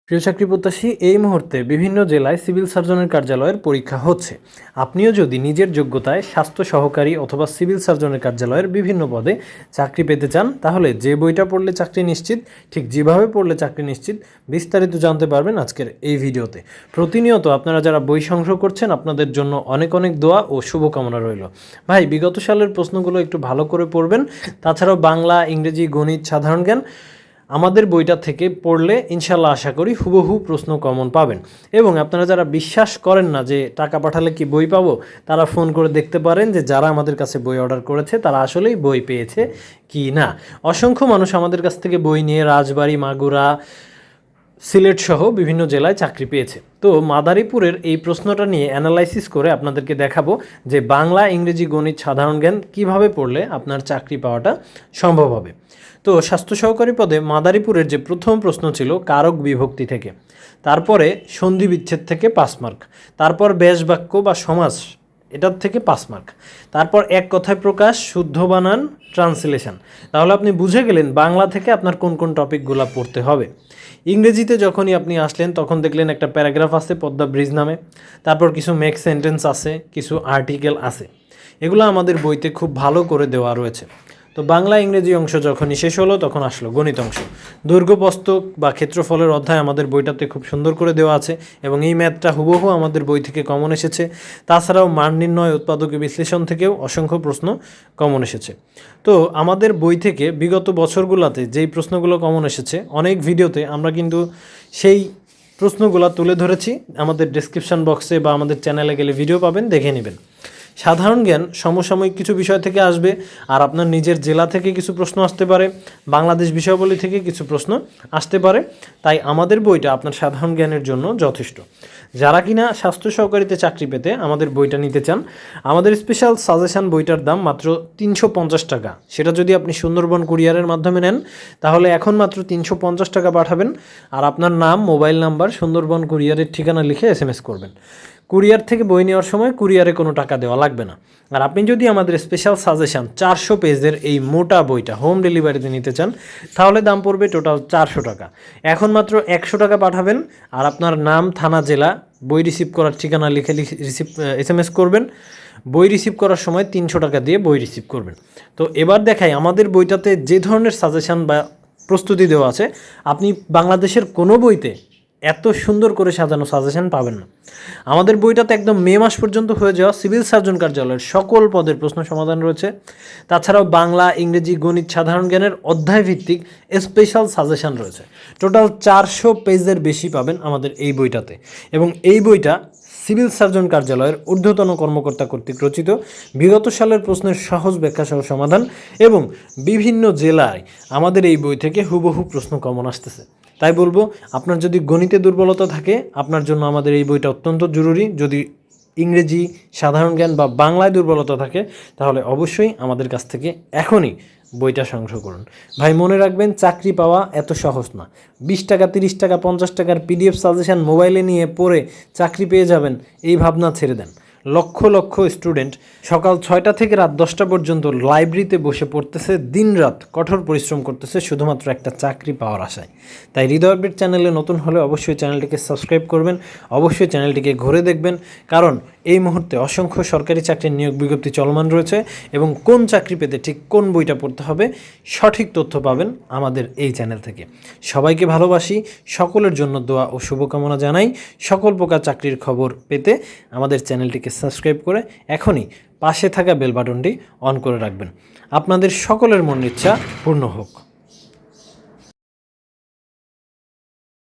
প্রিয় চাকরি প্রত্যাশী, এই মুহূর্তে বিভিন্ন জেলায় সিভিল সার্জনের কার্যালয়ের পরীক্ষা হচ্ছে। আপনিও যদি নিজের যোগ্যতায় স্বাস্থ্য সহকারী অথবা সিভিল সার্জনের কার্যালয়ের বিভিন্ন পদে চাকরি পেতে চান, তাহলে যে বইটা পড়লে চাকরি নিশ্চিত, ঠিক যেভাবে পড়লে চাকরি নিশ্চিত, বিস্তারিত জানতে পারবেন আজকের এই ভিডিওতে। প্রতিনিয়ত আপনারা যারা বই সংগ্রহ করছেন, আপনাদের জন্য অনেক অনেক দোয়া ও শুভকামনা রইল। ভাই, বিগত সালের প্রশ্নগুলো একটু ভালো করে পড়বেন। তাছাড়াও বাংলা, ইংরেজি, গণিত, সাধারণ জ্ঞান আমাদের বইটা থেকে পড়লে ইনশাল্লাহ আশা করি হুবহু প্রশ্ন কমন পাবেন। এবং আপনারা যারা বিশ্বাস করেন না যে টাকা পাঠালে কি বই পাবো, তারা ফোন করে দেখতে পারেন যে যারা আমাদের কাছে বই অর্ডার করেছে তারা আসলেই বই পেয়েছে কি না। অসংখ্য মানুষ আমাদের কাছ থেকে বই নিয়ে রাজবাড়ী, মাগুরা, সিলেট সহ বিভিন্ন জেলায় চাকরি পেয়েছে। তো মাদারীপুরের এই প্রশ্নটা নিয়ে অ্যানালাইসিস করে আপনাদেরকে দেখাবো যে বাংলা, ইংরেজি, গণিত, সাধারণ জ্ঞান কীভাবে পড়লে আপনার চাকরি পাওয়াটা সম্ভব হবে। তো স্বাস্থ্য সহকারী পদে মাদারীপুরের যে প্রথম প্রশ্ন ছিল কারক বিভক্তি থেকে, তারপরে সন্ধি বিচ্ছেদ থেকে 5 মার্ক, তারপর ব্যাস বাক্য বা সমাস এটার থেকে 5 মার্ক, তারপর এক কথায় প্রকাশ, শুদ্ধ বানান, ট্রান্সলেশন। তাহলে আপনি বুঝে গেলেন বাংলা থেকে আপনার কোন কোন টপিকগুলো পড়তে হবে। ইংরেজিতে যখনই আপনি আসলেন তখন দেখলেন একটা প্যারাগ্রাফ আছে পদ্মা ব্রিজ নামে, তারপর কিছু মেক সেন্টেন্স আছে, কিছু আর্টিকেল আছে। এগুলো আমাদের বইতে খুব ভালো করে দেওয়া রয়েছে। তো বাংলা ইংরেজি অংশ যখনই শেষ হলো তখন আসলো গণিত অংশ। দৈর্ঘ্য প্রস্থক বা ক্ষেত্রফলের অধ্যায় আমাদের বইটাতে খুব সুন্দর করে দেওয়া আছে এবং এই ম্যাথটা হুবহু আমাদের বই থেকে কমন এসেছে। তাছাড়াও মান নির্ণয়, উৎপাদকীয় বিশ্লেষণ থেকেও অসংখ্য প্রশ্ন কমন এসেছে। তো আমাদের বই থেকে বিগত বছরগুলোতে যেই প্রশ্নগুলো কমন এসেছে, অনেক ভিডিওতে আমরা কিন্তু সেই প্রশ্নগুলো তুলে ধরেছি। আমাদের ডেসক্রিপশন বক্সে বা আমাদের চ্যানেলে গেলে ভিডিও পাবেন, দেখে নেবেন। সাধারণ জ্ঞান সমসাময়িক কিছু বিষয় থেকে আসবে, আর আপনার নিজের জেলা থেকে কিছু প্রশ্ন আসতে পারে, বাংলাদেশ বিষয়াবলী থেকে কিছু প্রশ্ন আসতে পারে। তাই আমাদের বইটা আপনার সাধারণ জ্ঞানের জন্য যথেষ্ট। যারা কিনা স্বাস্থ্য সহকারীতে চাকরি পেতে আমাদের বইটা নিতে চান, আমাদের স্পেশাল সাজেশান বইটার দাম মাত্র 350 টাকা। সেটা যদি আপনি সুন্দরবন কুরিয়ারের মাধ্যমে নেন তাহলে এখন মাত্র 350 টাকা পাঠাবেন, আর আপনার নাম, মোবাইল নাম্বার, সুন্দরবন কুরিয়ারের ঠিকানা লিখে SMS করবেন। কুরিয়ার থেকে বই নেওয়ার সময় কুরিয়ারে কোনো টাকা দেওয়া লাগবে না। আর আপনি যদি আমাদের স্পেশাল সাজেশান 400 পেজের এই মোটা বইটা হোম ডেলিভারিতে নিতে চান, তাহলে দাম পড়বে টোটাল 400 টাকা। এখন মাত্র 100 টাকা পাঠাবেন, আর আপনার নাম, থানা, জেলা, বই রিসিভ করার ঠিকানা লিখে SMS করবেন। বই রিসিভ করার সময় 300 টাকা দিয়ে বই রিসিভ করবেন। তো এবার দেখাই আমাদের বইটাতে যে ধরনের সাজেশান বা প্রস্তুতি দেওয়া আছে, আপনি বাংলাদেশের কোনো বইতে এত সুন্দর করে সাজানো সাজেশন পাবেন না। আমাদের বইটাতে একদম মে মাস পর্যন্ত হয়ে যাওয়া সিভিল সার্জন কার্যালয়ের সকল পদের প্রশ্ন সমাধান রয়েছে। তাছাড়াও বাংলা, ইংরেজি, গণিত, সাধারণ জ্ঞানের অধ্যায় ভিত্তিক স্পেশাল সাজেশন রয়েছে। টোটাল 400 পেজের বেশি পাবেন আমাদের এই বইটাতে। এবং এই বইটা সিভিল সার্জন কার্যালয়ের ঊর্ধ্বতন কর্মকর্তা কর্তৃক রচিত। বিগত সালের প্রশ্নের সহজ ব্যাখ্যাসহ সমাধান এবং বিভিন্ন জেলায় আমাদের এই বই থেকে হুবহু প্রশ্ন কমন আসতেছে। তাই বলবো, আপনার যদি গণিতে দুর্বলতা থাকে আপনার জন্য আমাদের এই বইটা অত্যন্ত জরুরি। যদি ইংরেজি, সাধারণ জ্ঞান বা বাংলায় দুর্বলতা থাকে তাহলে অবশ্যই আমাদের কাছ থেকে এখনই বইটা সংগ্রহ করুন। ভাই, মনে রাখবেন চাকরি পাওয়া এত সহজ না। 20 টাকা, 30 টাকা, 50 টাকার PDF সাজেশান মোবাইলে নিয়ে পড়ে চাকরি পেয়ে যাবেন, এই ভাবনা ছেড়ে দেন। লক্ষ লক্ষ স্টুডেন্ট সকাল 6টা থেকে রাত 10টা পর্যন্ত লাইব্রেরিতে বসে পড়তেছে, দিনরাত কঠোর পরিশ্রম করতেছে শুধুমাত্র একটা চাকরি পাওয়ার আশায়। তাই হৃদয় আপডেট চ্যানেলে নতুন হলে অবশ্যই চ্যানেলটিকে সাবস্ক্রাইব করবেন, অবশ্যই চ্যানেলটিকে ঘুরে দেখবেন, কারণ এই মুহূর্তে অসংখ্য সরকারি চাকরির নিয়োগ বিজ্ঞপ্তি চলমান রয়েছে এবং কোন চাকরি পেতে ঠিক কোন বইটা পড়তে হবে সঠিক তথ্য পাবেন আমাদের এই চ্যানেল থেকে। সবাইকে ভালোবাসি, সকলের জন্য দোয়া ও শুভকামনা জানাই। সকল প্রকার চাকরির খবর পেতে আমাদের চ্যানেলটিকে সাবস্ক্রাইব করে এখনই পাশে থাকা বেল বাটনটি অন করে রাখবেন। আপনাদের সকলের মনের ইচ্ছা পূর্ণ হোক।